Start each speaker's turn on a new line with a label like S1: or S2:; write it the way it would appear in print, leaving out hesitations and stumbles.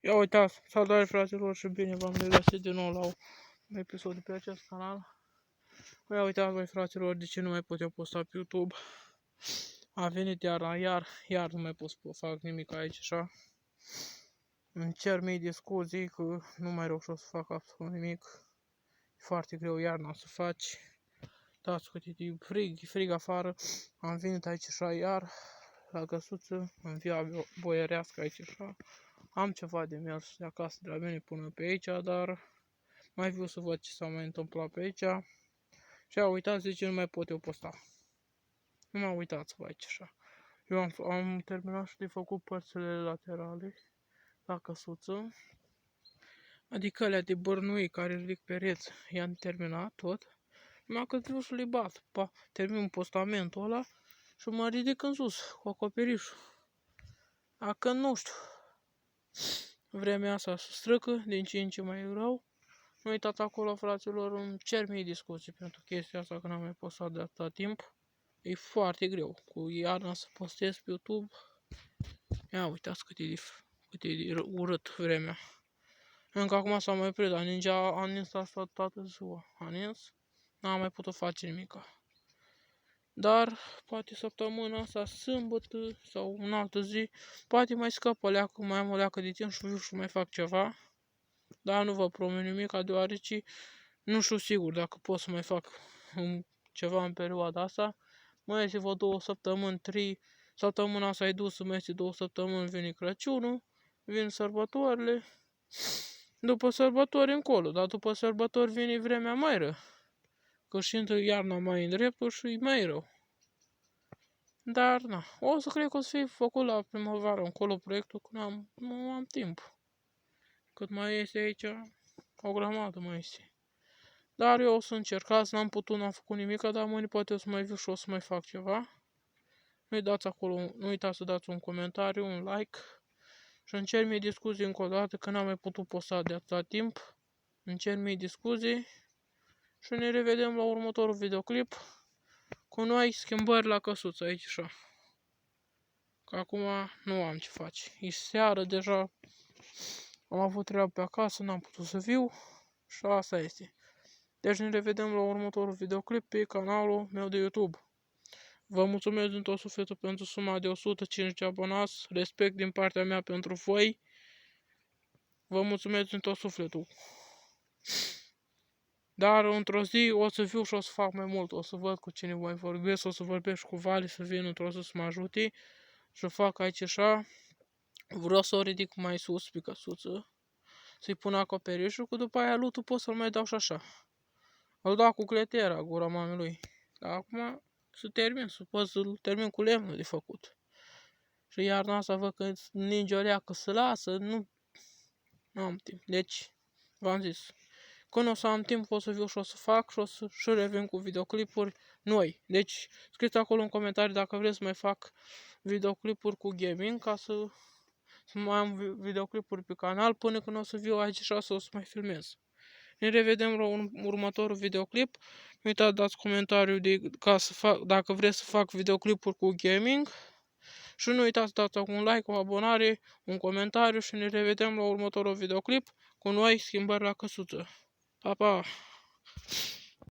S1: Ia uitați, salutare fraților și bine v-am regăsit din nou la un episod de pe acest canal. Ia uitați voi fraților, de ce nu mai pot eu posta pe YouTube. A venit iar nu mai pot să fac nimic aici așa. Îmi cer mii de scuze că nu mai reușesc să fac absolut nimic. E foarte greu iarna să faci. Dați cât e frig afară. Am venit aici așa iar la căsuță, în via boierească aici așa. Am ceva de mers de acasă de la mine până pe aici, dar mai vreau să văd ce s-a mai întâmplat pe aici. Și uitați de ce nu mai pot eu posta. Nu mă uitați-vă aici așa. Eu am terminat și de făcut părțile laterale la căsuță. Adică alea de bărnui care ridic pereți. I-am terminat tot. Numai că vreau să le bat. Termin postamentul ăla și mă ridic în sus cu acoperișul. Dacă nu știu. Vremea asta se străcă din ce în ce mai rău. Nu uitați acolo, fraților, îmi cer mii discuții pentru chestia asta că n-am mai postat de atâta timp. E foarte greu cu iarna să postez pe YouTube. Ia uitați cât e de urât vremea. Încă acum s-a mai oprit, a nins asta toată ziua. A nins, n-am mai putut face nimica. Dar poate săptămâna asta, sâmbătă sau în altă zi, poate mai scap o leacă, mai am o leacă de timp și mai fac ceva. Dar nu vă promit nimic, deoarece nu știu sigur dacă pot să mai fac ceva în perioada asta. Mai este vreo 2 săptămâni, 3 săptămâna asta e dusă, mai este 2 săptămâni, vine Crăciunul, vin sărbătorile. După sărbători încolo, dar după sărbători vine vremea mai rău. Că și intră iarna mai în dreptul și e mai rău. Dar, na, o să cred că o să fie făcut la primăvară încolo proiectul, că nu am timp. Cât mai este aici, o grămadă mai este. Dar eu o să încercați, n-am făcut nimic, dar mâine poate o să mai viu și o să mai fac ceva. Nu uitați să dați un comentariu, un like. Și îmi cer mii discuții încă o dată, că n-am mai putut posta de atâta timp. Îmi cer mii discuții. Și ne revedem la următorul videoclip. Cu noi schimbări la căsuță aici așa. Că acum nu am ce face. E seară deja. Am avut treabă pe acasă, n-am putut să viu. Și asta este. Deci ne revedem la următorul videoclip pe canalul meu de YouTube. Vă mulțumesc din tot sufletul pentru suma de 105 abonați. Respect din partea mea pentru voi. Vă mulțumesc din tot sufletul. Dar într-o zi o să viu și o să fac mai mult. O să văd cu cine voi vorbesc. O să vorbesc cu Vali să vin într-o zi să mă ajute. Și fac aici așa. Vreau să o ridic mai sus pe căsuță. Să-i pun acoperișul. Că după aia lutul pot să-l mai dau și așa. Îl dau cu cletera, gura mamei lui. Dar acum să-l termin cu lemnul de făcut. Și iarna asta văd că ninge o leacă să lasă, nu am timp. Deci, v-am zis, când o să am timp o să viu și o să fac și o să și revin cu videoclipuri noi. Deci, scrieți acolo în comentarii dacă vreți să mai fac videoclipuri cu gaming, ca să mai am videoclipuri pe canal până când o să viu aici și o să mai filmez. Ne revedem la următorul videoclip. Nu uitați, dați comentariu dacă vreți să fac videoclipuri cu gaming. Și nu uitați, dați un like, o abonare, un comentariu și ne revedem la următorul videoclip cu noi schimbări la căsuță. Pa, pa!